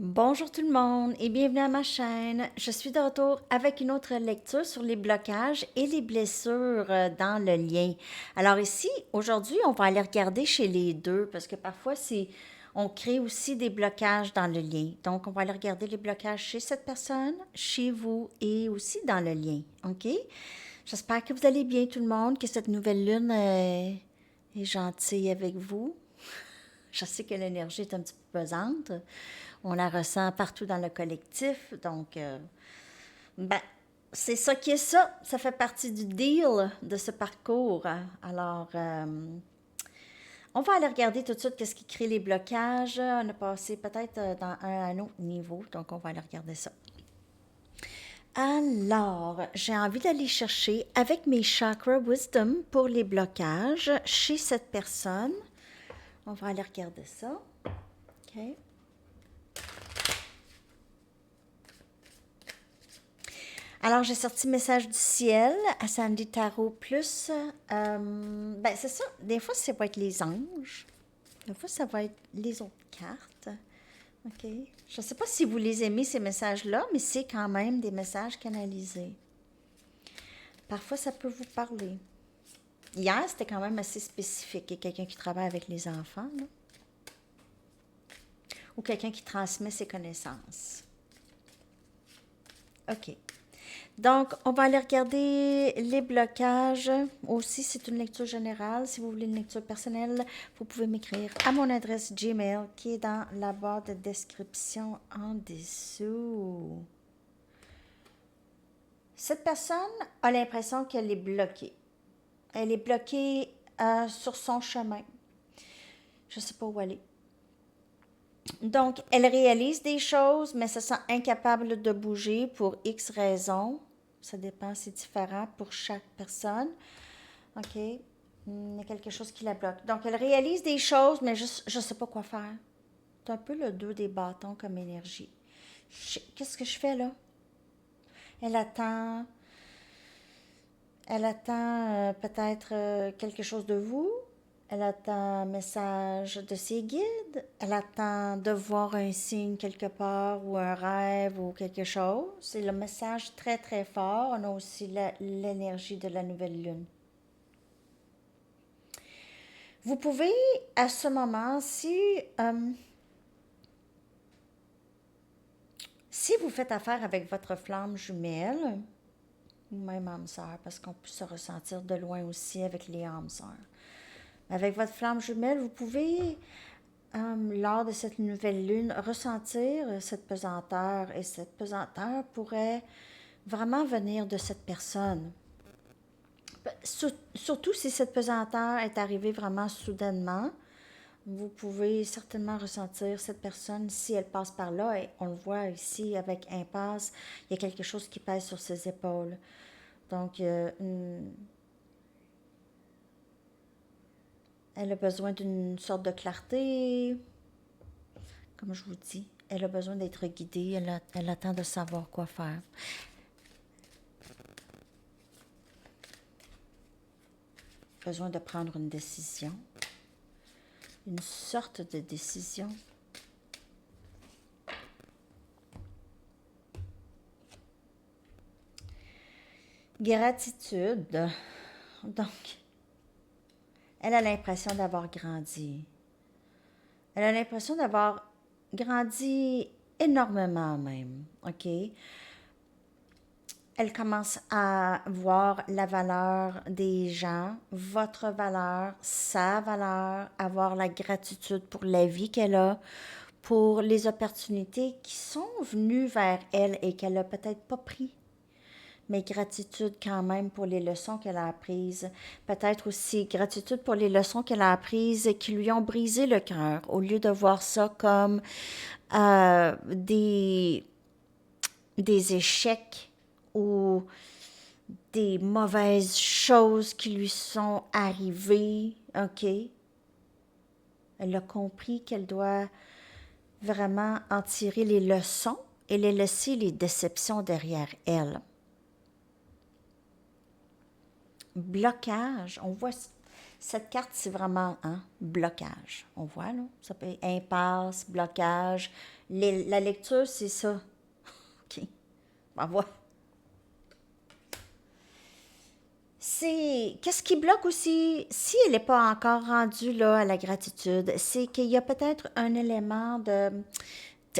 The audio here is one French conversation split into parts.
Bonjour tout le monde et bienvenue à ma chaîne. Je suis de retour avec une autre lecture sur les blocages et les blessures dans le lien. Alors ici, aujourd'hui, on va aller regarder chez les deux parce que parfois on crée aussi des blocages dans le lien. Donc, on va aller regarder les blocages chez cette personne, chez vous et aussi dans le lien. OK? J'espère que vous allez bien tout le monde, que cette nouvelle lune est gentille avec vous. Je sais que l'énergie est un petit peu pesante. On la ressent partout dans le collectif. Donc, ben, c'est ça qui est ça. Ça fait partie du deal de ce parcours. Alors, on va aller regarder tout de suite qu'est-ce qui crée les blocages. On a passé peut-être dans un autre niveau. Donc, on va aller regarder ça. Alors, j'ai envie d'aller chercher avec mes chakras wisdom pour les blocages chez cette personne. On va aller regarder ça. OK. Alors, j'ai sorti Message du ciel à Sandy Tarot Plus. Ben, c'est ça. Des fois, ça va être les anges. Des fois, ça va être les autres cartes. OK. Je ne sais pas si vous les aimez, ces messages-là, mais c'est quand même des messages canalisés. Parfois, ça peut vous parler. Hier, c'était quand même assez spécifique. Il y a quelqu'un qui travaille avec les enfants, là. Ou quelqu'un qui transmet ses connaissances. OK. Donc, on va aller regarder les blocages. Aussi, c'est une lecture générale. Si vous voulez une lecture personnelle, vous pouvez m'écrire à mon adresse Gmail qui est dans la barre de description en dessous. Cette personne a l'impression qu'elle est bloquée. Elle est bloquée sur son chemin. Je ne sais pas où aller. Donc, elle réalise des choses, mais se sent incapable de bouger pour X raisons. Ça dépend, c'est différent pour chaque personne. OK. Il y a quelque chose qui la bloque. Donc, elle réalise des choses, mais je ne sais pas quoi faire. C'est un peu le 2 des bâtons comme énergie. Qu'est-ce que je fais là? Elle attend. Elle attend peut-être quelque chose de vous. Elle attend un message de ses guides. Elle attend de voir un signe quelque part ou un rêve ou quelque chose. C'est le message très très fort. On a aussi l'énergie de la nouvelle lune. Vous pouvez, à ce moment, si vous faites affaire avec votre flamme jumelle, ou même âme sœur, parce qu'on peut se ressentir de loin aussi avec les âmes sœurs. Avec votre flamme jumelle, vous pouvez, lors de cette nouvelle lune, ressentir cette pesanteur. Et cette pesanteur pourrait vraiment venir de cette personne. Surtout si cette pesanteur est arrivée vraiment soudainement, vous pouvez certainement ressentir cette personne si elle passe par là. Et on le voit ici avec impasse, il y a quelque chose qui pèse sur ses épaules. Donc, elle a besoin d'une sorte de clarté. Comme je vous dis, elle a besoin d'être guidée. Elle attend de savoir quoi faire. Besoin de prendre une décision. Une sorte de décision. Gratitude. Donc, elle a l'impression d'avoir grandi. Elle a l'impression d'avoir grandi énormément même, OK? Elle commence à voir la valeur des gens, votre valeur, sa valeur, avoir la gratitude pour la vie qu'elle a, pour les opportunités qui sont venues vers elle et qu'elle n'a peut-être pas pris. Mais gratitude quand même pour les leçons qu'elle a apprises. Peut-être aussi gratitude pour les leçons qu'elle a apprises qui lui ont brisé le cœur, au lieu de voir ça comme euh, des, des échecs ou des mauvaises choses qui lui sont arrivées. OK? Elle a compris qu'elle doit vraiment en tirer les leçons et les laisser les déceptions derrière elle. Blocage, on voit Cette carte, c'est vraiment un blocage. On voit, là, ça peut être impasse, blocage. La lecture, c'est ça. OK, on voit. C'est qu'est-ce qui bloque aussi, si elle n'est pas encore rendue là à la gratitude, c'est qu'il y a peut-être un élément de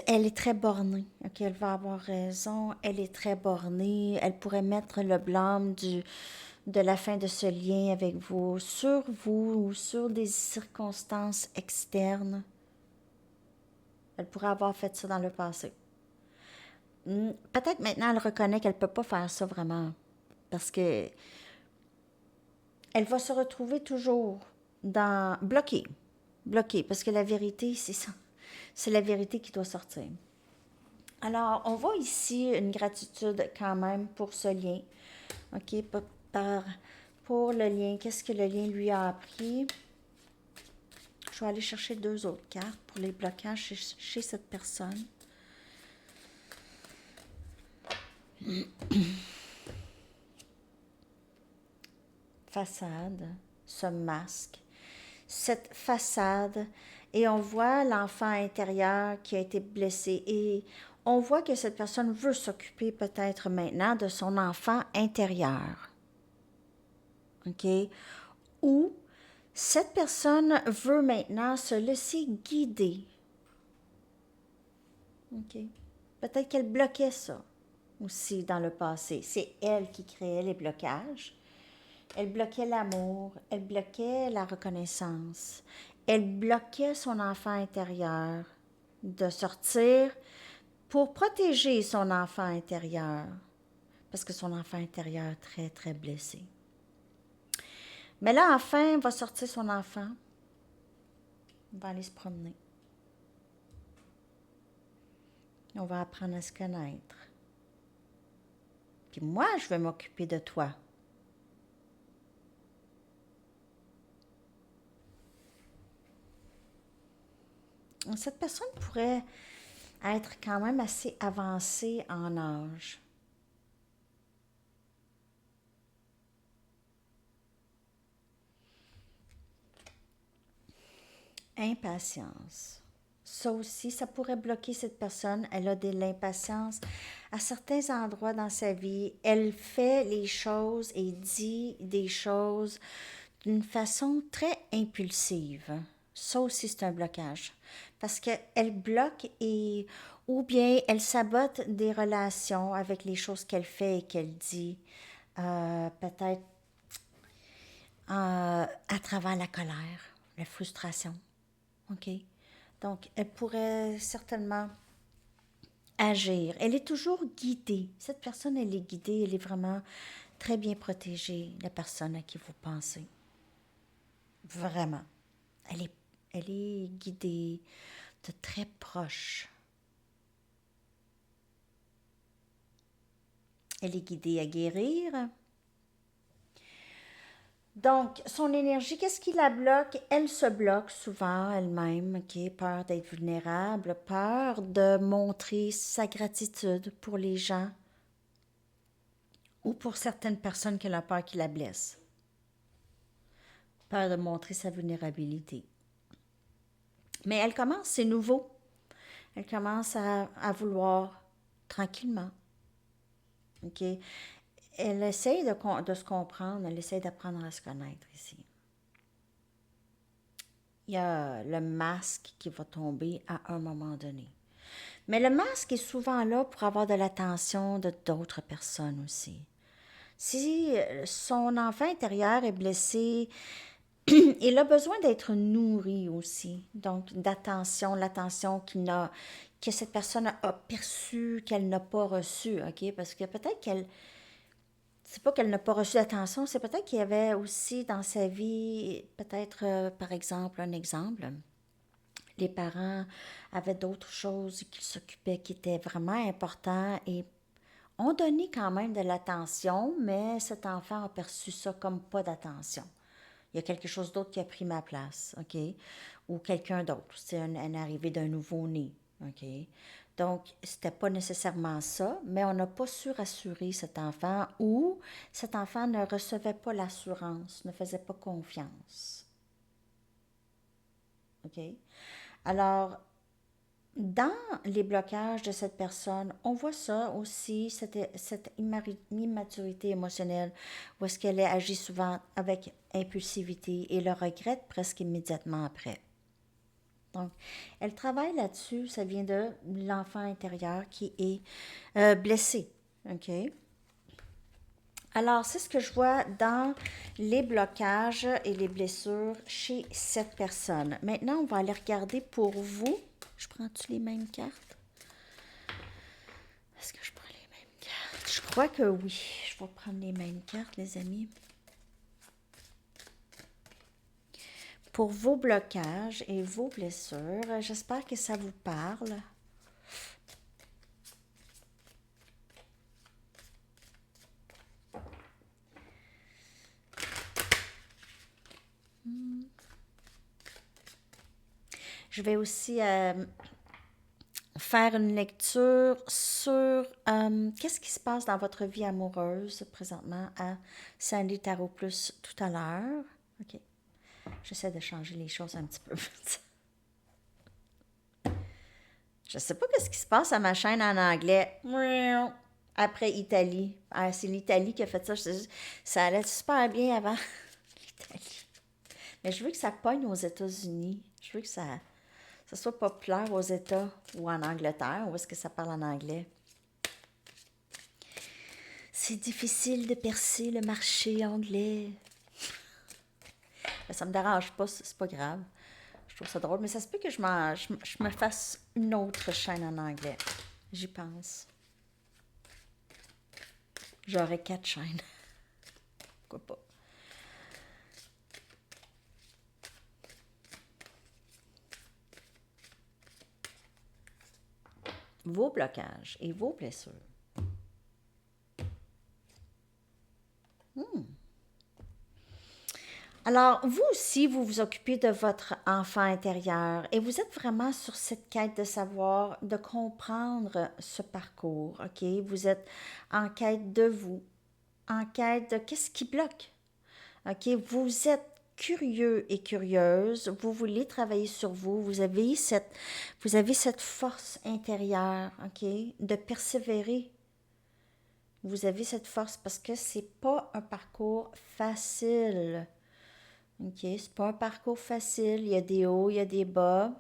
elle est très bornée. OK, elle va avoir raison, elle est très bornée, elle pourrait mettre le blâme de la fin de ce lien avec vous ou sur des circonstances externes. Elle pourrait avoir fait ça dans le passé. Peut-être maintenant elle reconnaît qu'elle ne peut pas faire ça vraiment parce que elle va se retrouver toujours dans bloquée. Bloquée, parce que la vérité, c'est ça. C'est la vérité qui doit sortir. Alors, on voit ici une gratitude quand même pour ce lien. OK, pour le lien. Qu'est-ce que le lien lui a appris? Je vais aller chercher 2 autres cartes pour les blocages chez cette personne. Façade, ce masque, cette façade, et on voit l'enfant intérieur qui a été blessé, et on voit que cette personne veut s'occuper peut-être maintenant de son enfant intérieur. OK? Ou cette personne veut maintenant se laisser guider. OK? Peut-être qu'elle bloquait ça aussi dans le passé. C'est elle qui créait les blocages. Elle bloquait l'amour, elle bloquait la reconnaissance, elle bloquait son enfant intérieur de sortir pour protéger son enfant intérieur, parce que son enfant intérieur est très, très blessé. Mais là, enfin, va sortir son enfant, on va aller se promener. On va apprendre à se connaître. Puis moi, je vais m'occuper de toi. Cette personne pourrait être quand même assez avancée en âge. Impatience. Ça aussi, ça pourrait bloquer cette personne. Elle a de l'impatience à certains endroits dans sa vie. Elle fait les choses et dit des choses d'une façon très impulsive. Ça aussi, c'est un blocage. Parce qu'elle bloque et ou bien elle sabote des relations avec les choses qu'elle fait et qu'elle dit. Peut-être à travers la colère, la frustration. OK? Donc, elle pourrait certainement agir. Elle est toujours guidée. Cette personne, elle est guidée, elle est vraiment très bien protégée, la personne à qui vous pensez. Vraiment. Elle est guidée de très proche. Elle est guidée à guérir. Donc, son énergie, qu'est-ce qui la bloque? Elle se bloque souvent elle-même, OK? Peur d'être vulnérable, peur de montrer sa gratitude pour les gens ou pour certaines personnes qu'elle a peur qui la blessent. Peur de montrer sa vulnérabilité. Mais elle commence, c'est nouveau. Elle commence à vouloir tranquillement. OK? Elle essaye de se comprendre, elle essaye d'apprendre à se connaître ici. Il y a le masque qui va tomber à un moment donné. Mais le masque est souvent là pour avoir de l'attention de d'autres personnes aussi. Si son enfant intérieur est blessé, il a besoin d'être nourri aussi. Donc, d'attention, l'attention que cette personne a perçue, qu'elle n'a pas reçue, OK? Parce que peut-être qu'elle c'est pas qu'elle n'a pas reçu d'attention, c'est peut-être qu'il y avait aussi dans sa vie, peut-être, par exemple, un exemple, les parents avaient d'autres choses qui s'occupaient, qui étaient vraiment importantes et ont donné quand même de l'attention, mais cet enfant a perçu ça comme pas d'attention. Il y a quelque chose d'autre qui a pris ma place, OK? Ou quelqu'un d'autre. C'est une arrivée d'un nouveau-né, OK? Donc, c'était pas nécessairement ça, mais on n'a pas su rassurer cet enfant ou cet enfant ne recevait pas l'assurance, ne faisait pas confiance. OK? Alors, dans les blocages de cette personne, on voit ça aussi, cette immaturité émotionnelle, où est-ce qu'elle agit souvent avec impulsivité et le regrette presque immédiatement après. Donc, elle travaille là-dessus, ça vient de l'enfant intérieur qui est blessé. OK? Alors, c'est ce que je vois dans les blocages et les blessures chez cette personne. Maintenant, on va aller regarder pour vous. Je prends-tu les mêmes cartes? Est-ce que je prends les mêmes cartes? Je crois que oui. Je vais prendre les mêmes cartes, les amis. Pour vos blocages et vos blessures, j'espère que ça vous parle. Je vais aussi faire une lecture sur qu'est-ce qui se passe dans votre vie amoureuse présentement à Sandy Tarot Plus tout à l'heure. OK. J'essaie de changer les choses un petit peu. Je sais pas qu'est-ce qui se passe à ma chaîne en anglais. Après Italie. Ah, c'est l'Italie qui a fait ça. Ça allait super bien avant l'Italie. Mais je veux que ça pogne aux États-Unis. Je veux que ça soit populaire aux États ou en Angleterre. Où est-ce que ça parle en anglais? C'est difficile de percer le marché anglais. Mais ça me dérange pas, c'est pas grave. Je trouve ça drôle, mais ça se peut que je me fasse une autre chaîne en anglais. J'y pense. J'aurai 4 chaînes. Pourquoi pas? Vos blocages et vos blessures. Alors, vous aussi, vous vous occupez de votre enfant intérieur et vous êtes vraiment sur cette quête de savoir, de comprendre ce parcours, OK? Vous êtes en quête de vous, en quête de qu'est-ce qui bloque, OK? Vous êtes curieux et curieuse, vous voulez travailler sur vous, vous avez cette force intérieure, OK? De persévérer. Vous avez cette force parce que c'est pas un parcours facile. OK, c'est pas un parcours facile. Il y a des hauts, il y a des bas.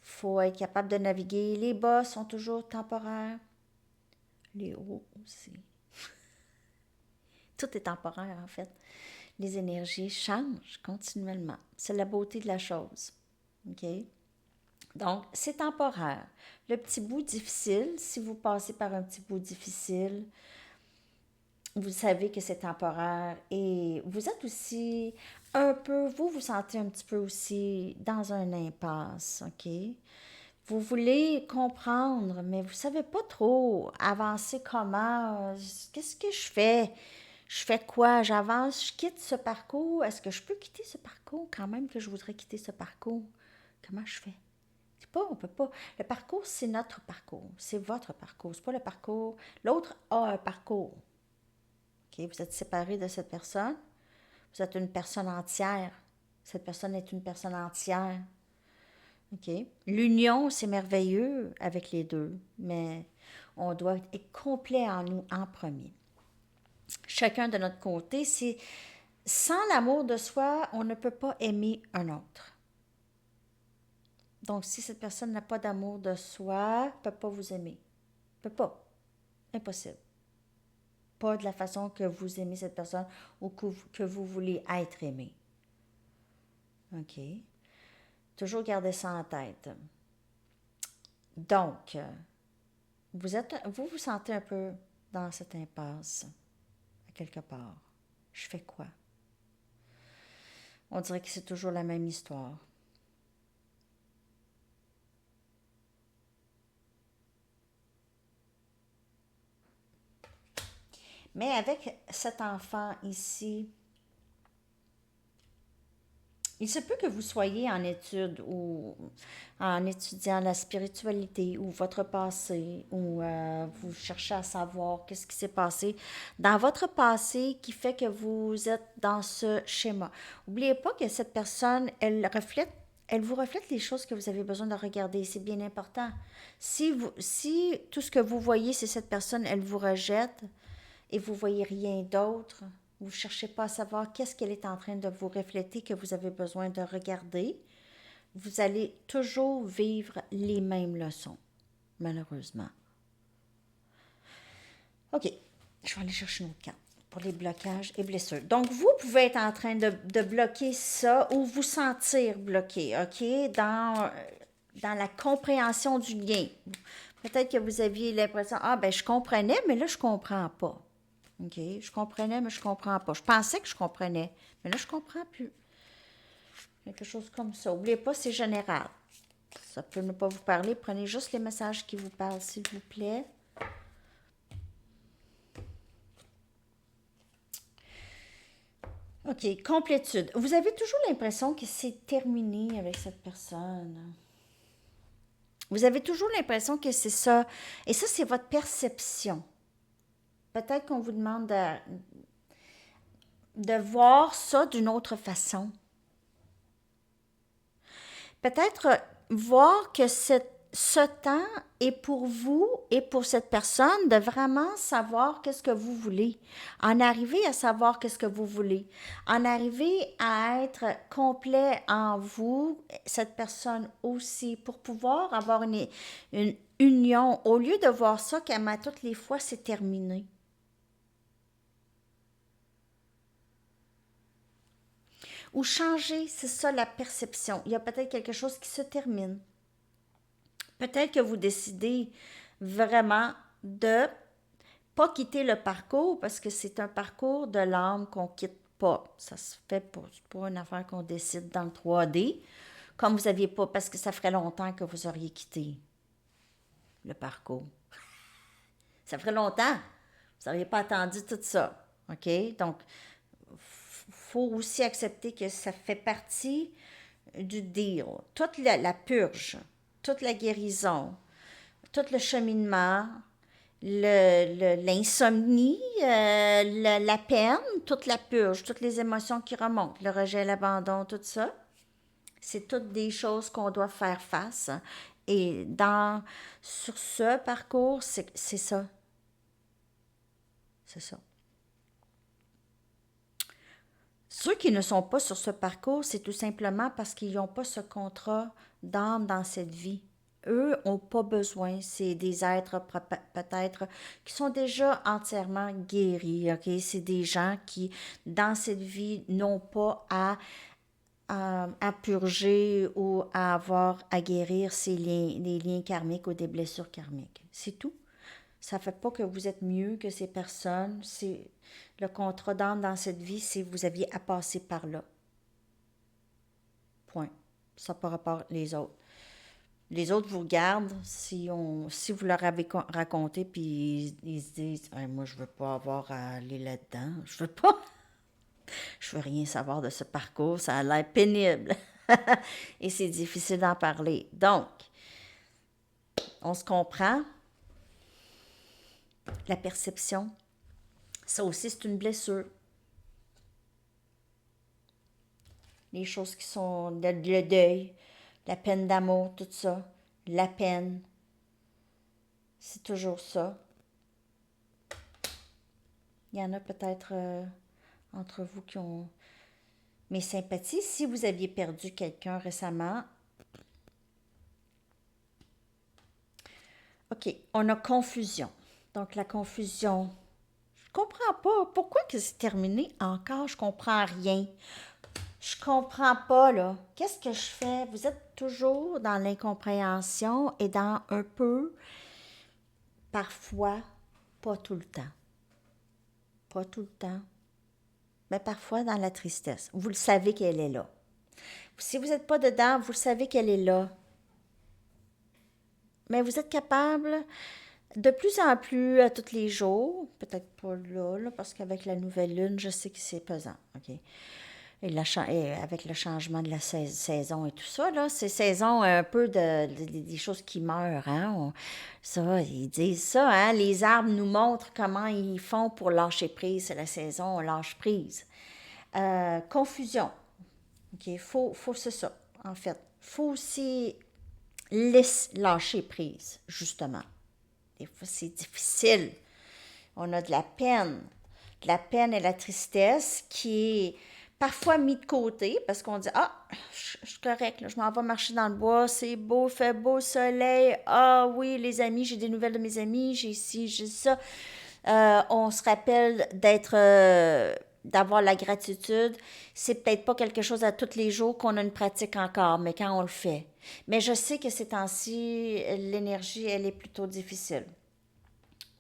Faut être capable de naviguer. Les bas sont toujours temporaires. Les hauts aussi. Tout est temporaire, en fait. Les énergies changent continuellement. C'est la beauté de la chose. OK? Donc, c'est temporaire. Le petit bout difficile, si vous passez par un petit bout difficile, vous savez que c'est temporaire et vous êtes aussi un peu, vous vous sentez un petit peu aussi dans un impasse, OK? Vous voulez comprendre, mais vous savez pas trop avancer comment, qu'est-ce que je fais? Je fais quoi? J'avance, je quitte ce parcours. Est-ce que je peux quitter ce parcours quand même que je voudrais quitter ce parcours? Comment je fais? C'est pas, on peut pas. Le parcours, c'est notre parcours. C'est votre parcours. C'est pas le parcours. L'autre a un parcours. OK? Vous êtes séparé de cette personne. Vous êtes une personne entière. Cette personne est une personne entière. OK? L'union, c'est merveilleux avec les deux, mais on doit être complet en nous en premier. Chacun de notre côté, c'est sans l'amour de soi, on ne peut pas aimer un autre. Donc, si cette personne n'a pas d'amour de soi, elle ne peut pas vous aimer. Elle ne peut pas. Impossible. Pas de la façon que vous aimez cette personne ou que vous voulez être aimé. OK? Toujours garder ça en tête. Donc, vous vous sentez un peu dans cette impasse, à quelque part. Je fais quoi? On dirait que c'est toujours la même histoire. Mais avec cet enfant ici, Il se peut que vous soyez en études ou en étudiant la spiritualité ou votre passé ou vous cherchez à savoir qu'est-ce qui s'est passé dans votre passé qui fait que vous êtes dans ce schéma. N'oubliez pas que cette personne, elle vous reflète les choses que vous avez besoin de regarder. C'est bien important. Si tout ce que vous voyez, c'est cette personne, elle vous rejette, et vous voyez rien d'autre, vous ne cherchez pas à savoir qu'est-ce qu'elle est en train de vous refléter que vous avez besoin de regarder, vous allez toujours vivre les mêmes leçons, malheureusement. OK, je vais aller chercher une autre carte pour les blocages et blessures. Donc, vous pouvez être en train de bloquer ça ou vous sentir bloqué, OK, dans la compréhension du lien. Peut-être que vous aviez l'impression, ah ben je comprenais, mais là je comprends pas. OK, je comprenais, mais je comprends pas. Je pensais que je comprenais, mais là je comprends plus. Quelque chose comme ça. N'oubliez pas, c'est général. Ça peut ne pas vous parler. Prenez juste les messages qui vous parlent, s'il vous plaît. OK, complétude. Vous avez toujours l'impression que c'est terminé avec cette personne. Vous avez toujours l'impression que c'est ça. Et ça, c'est votre perception. Peut-être qu'on vous demande de voir ça d'une autre façon. Peut-être voir que ce temps est pour vous et pour cette personne de vraiment savoir qu'est-ce que vous voulez. En arriver à savoir qu'est-ce que vous voulez. En arriver à être complet en vous, cette personne aussi, pour pouvoir avoir une union, au lieu de voir ça comme à toutes les fois c'est terminé. Ou changer, c'est ça la perception. Il y a peut-être quelque chose qui se termine. Peut-être que vous décidez vraiment de pas quitter le parcours parce que c'est un parcours de l'âme qu'on quitte pas. Ça se fait pas une affaire qu'on décide dans le 3D, comme vous aviez pas, parce que ça ferait longtemps que vous auriez quitté le parcours. Ça ferait longtemps. Vous n'auriez pas attendu tout ça. OK? Donc, faut aussi accepter que ça fait partie du deal. Toute la purge, toute la guérison, tout le cheminement, l'insomnie, la peine, toute la purge, toutes les émotions qui remontent, le rejet, l'abandon, tout ça, c'est toutes des choses qu'on doit faire face. Et sur ce parcours, c'est ça. C'est ça. Ceux qui ne sont pas sur ce parcours, c'est tout simplement parce qu'ils n'ont pas ce contrat d'âme dans cette vie. Eux n'ont pas besoin, c'est des êtres peut-être qui sont déjà entièrement guéris, ok? C'est des gens qui, dans cette vie, n'ont pas à purger ou à avoir à guérir des liens karmiques ou des blessures karmiques. C'est tout. Ça ne fait pas que vous êtes mieux que ces personnes. C'est le contrat d'âme dans cette vie, c'est que vous aviez à passer par là. Point. Ça par rapport les autres. Les autres vous regardent si vous leur avez raconté puis ils se disent hey, moi je veux pas avoir à aller là-dedans. Je veux rien savoir de ce parcours, ça a l'air pénible. Et c'est difficile d'en parler. Donc, on se comprend. La perception, ça aussi, c'est une blessure. Les choses qui sont le deuil, la peine d'amour, tout ça, la peine, c'est toujours ça. Il y en a peut-être entre vous qui ont mes sympathies. Si vous aviez perdu quelqu'un récemment, OK, on a confusion. Donc, la confusion, je comprends pas. Pourquoi que c'est terminé encore? Je comprends rien. Je comprends pas, là. Qu'est-ce que je fais? Vous êtes toujours dans l'incompréhension et dans un peu, parfois, pas tout le temps. Pas tout le temps. Mais parfois dans la tristesse. Vous le savez qu'elle est là. Si vous n'êtes pas dedans, vous le savez qu'elle est là. Mais vous êtes capable de plus en plus à tous les jours, peut-être pas là, parce qu'avec la nouvelle lune, je sais que c'est pesant, OK? Et avec le changement de la saison et tout ça, là, c'est saison un peu des choses qui meurent, hein. Ça, ils disent ça, hein. Les arbres nous montrent comment ils font pour lâcher prise. C'est la saison, on lâche prise. Confusion. OK, c'est ça, en fait. Faut aussi lâcher prise, justement. Des fois, c'est difficile. On a de la peine. De la peine et la tristesse qui est parfois mis de côté parce qu'on dit, ah, je suis correct, là, je m'en vais marcher dans le bois, c'est beau, fait beau soleil. Ah oui, les amis, j'ai des nouvelles de mes amis, j'ai ci, j'ai ça. On se rappelle d'avoir la gratitude. C'est peut-être pas quelque chose à tous les jours qu'on a une pratique encore, mais quand on le fait. Mais je sais que ces temps-ci, l'énergie, elle est plutôt difficile.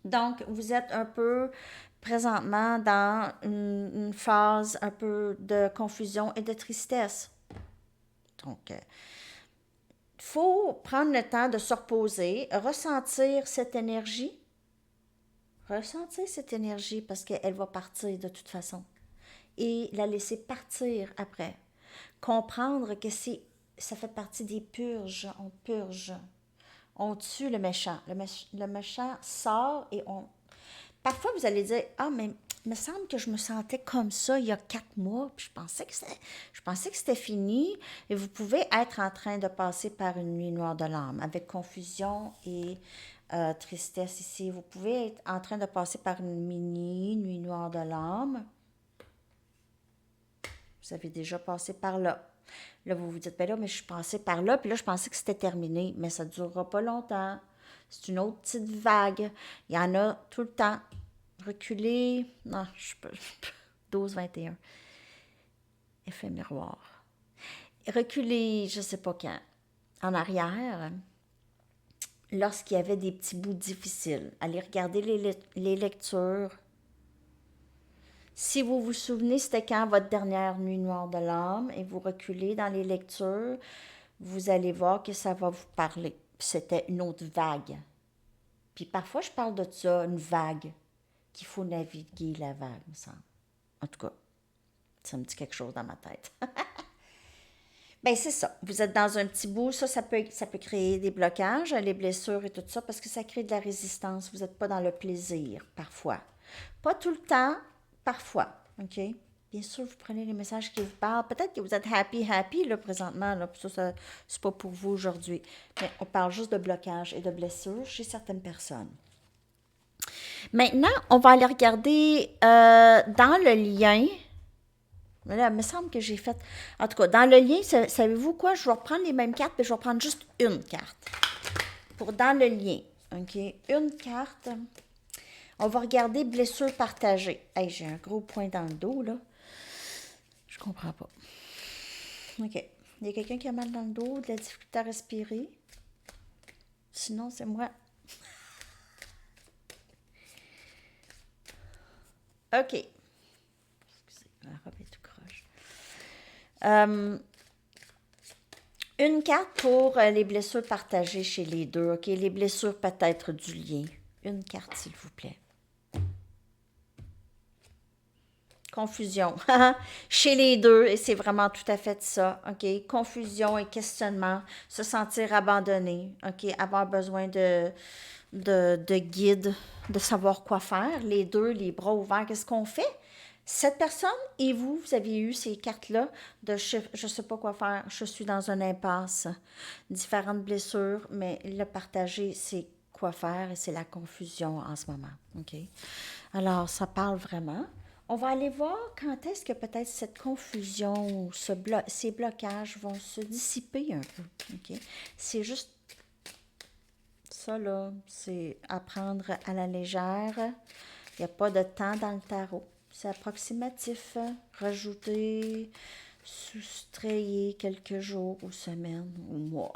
Donc, vous êtes un peu présentement dans une phase un peu de confusion et de tristesse. Donc, il faut prendre le temps de se reposer, ressentir cette énergie parce qu'elle va partir de toute façon et la laisser partir après. Comprendre que ça fait partie des purges, on purge. On tue le méchant. Le méchant sort et on... Parfois, vous allez dire, ah, mais il me semble que je me sentais comme ça il y a 4 mois, puis je pensais que c'était fini. Et vous pouvez être en train de passer par une nuit noire de l'âme, avec confusion et tristesse ici. Vous pouvez être en train de passer par une mini nuit noire de l'âme. Vous avez déjà passé par là. Là, vous vous dites, ben là, mais je suis passée par là, puis là, je pensais que c'était terminé, mais ça ne durera pas longtemps. C'est une autre petite vague. Il y en a tout le temps. Reculer, non, je peux. 12-21. Effet miroir. Reculer, je ne sais pas quand. En arrière, lorsqu'il y avait des petits bouts difficiles. Allez regarder les lectures. Si vous vous souvenez, c'était quand votre dernière nuit noire de l'âme et vous reculez dans les lectures, vous allez voir que ça va vous parler. C'était une autre vague. Puis parfois, je parle de ça, une vague, qu'il faut naviguer la vague, me semble. En tout cas, ça me dit quelque chose dans ma tête. Ben c'est ça. Vous êtes dans un petit bout, ça peut créer des blocages, les blessures et tout ça, parce que ça crée de la résistance. Vous n'êtes pas dans le plaisir, parfois. Pas tout le temps, parfois. OK? Bien sûr, vous prenez les messages qui vous parlent. Peut-être que vous êtes happy, là, présentement. Là, puis ça c'est pas pour vous aujourd'hui. Mais on parle juste de blocage et de blessures chez certaines personnes. Maintenant, on va aller regarder dans le lien. Là, il me semble que j'ai fait... En tout cas, dans le lien, savez-vous quoi? Je vais reprendre les mêmes cartes, mais je vais prendre juste une carte. Pour dans le lien. OK? Une carte. On va regarder blessure partagée. Hey, j'ai un gros point dans le dos, là. Je comprends pas. OK. Il y a quelqu'un qui a mal dans le dos, de la difficulté à respirer. Sinon, c'est moi. OK. Excusez, la robe est tout croche. Une carte pour les blessures partagées chez les deux. OK, les blessures peut-être du lien. Une carte, s'il vous plaît. Confusion. Chez les deux, et c'est vraiment tout à fait ça. OK, confusion et questionnement. Se sentir abandonné. OK, avoir besoin de guide, de savoir quoi faire. Les deux, les bras ouverts, qu'est-ce qu'on fait? Cette personne et vous avez eu ces cartes-là de je ne sais pas quoi faire, je suis dans une impasse, différentes blessures, mais le partager, c'est quoi faire et c'est la confusion en ce moment. OK? Alors, ça parle vraiment. On va aller voir quand est-ce que peut-être cette confusion, ces blocages vont se dissiper un peu. OK? C'est juste ça, là, c'est à prendre à la légère. Il n'y a pas de temps dans le tarot. C'est approximatif. Rajouter, soustrayer quelques jours ou semaines ou mois.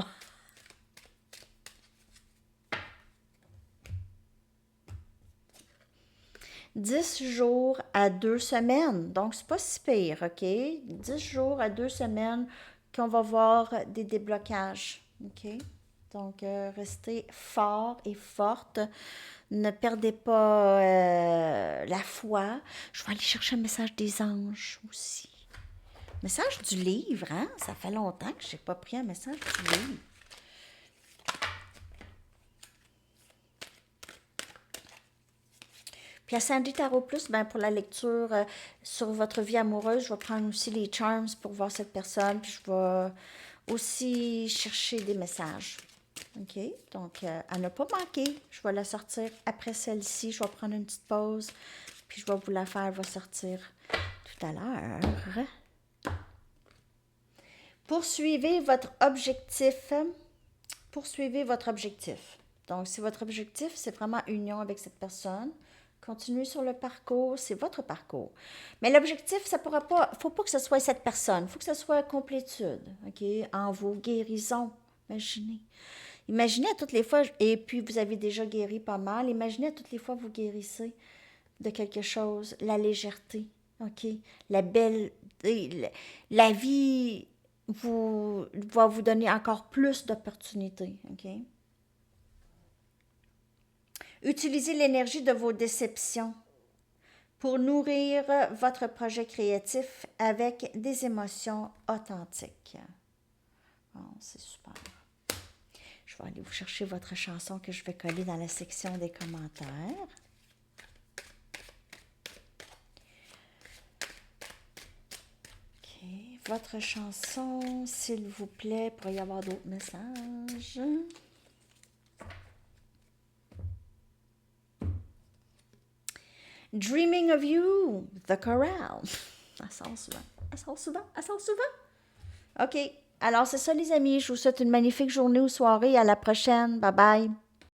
« 10 jours à 2 semaines. Donc, c'est pas si pire, OK? 10 jours à 2 semaines qu'on va voir des déblocages, OK? Donc, restez fort et forte. Ne perdez pas la foi. Je vais aller chercher un message des anges aussi. Message du livre, hein? Ça fait longtemps que je n'ai pas pris un message du livre. Puis à Sandy Tarot Plus, ben pour la lecture sur votre vie amoureuse, je vais prendre aussi les charms pour voir cette personne. Puis je vais aussi chercher des messages. OK? Donc, à ne pas manquer. Je vais la sortir après celle-ci. Je vais prendre une petite pause. Puis je vais vous la faire. Elle va sortir tout à l'heure. Poursuivez votre objectif. Poursuivez votre objectif. Donc, si votre objectif, c'est vraiment union avec cette personne, continuez sur le parcours, c'est votre parcours. Mais l'objectif, ça pourra pas, faut pas que ce soit cette personne, il faut que ce soit complétude, OK? En vos guérisons, imaginez. Imaginez à toutes les fois, et puis vous avez déjà guéri pas mal, imaginez à toutes les fois vous guérissez de quelque chose, la légèreté, OK? La belle, la vie va vous donner encore plus d'opportunités, OK? Utilisez l'énergie de vos déceptions pour nourrir votre projet créatif avec des émotions authentiques. Oh, c'est super. Je vais aller vous chercher votre chanson que je vais coller dans la section des commentaires. OK. Votre chanson, s'il vous plaît, pour y avoir d'autres messages. Dreaming of You, The Chorale. Elle sort souvent. Elle sort souvent. Elle sort souvent. OK. Alors, c'est ça, les amis. Je vous souhaite une magnifique journée ou soirée. À la prochaine. Bye bye.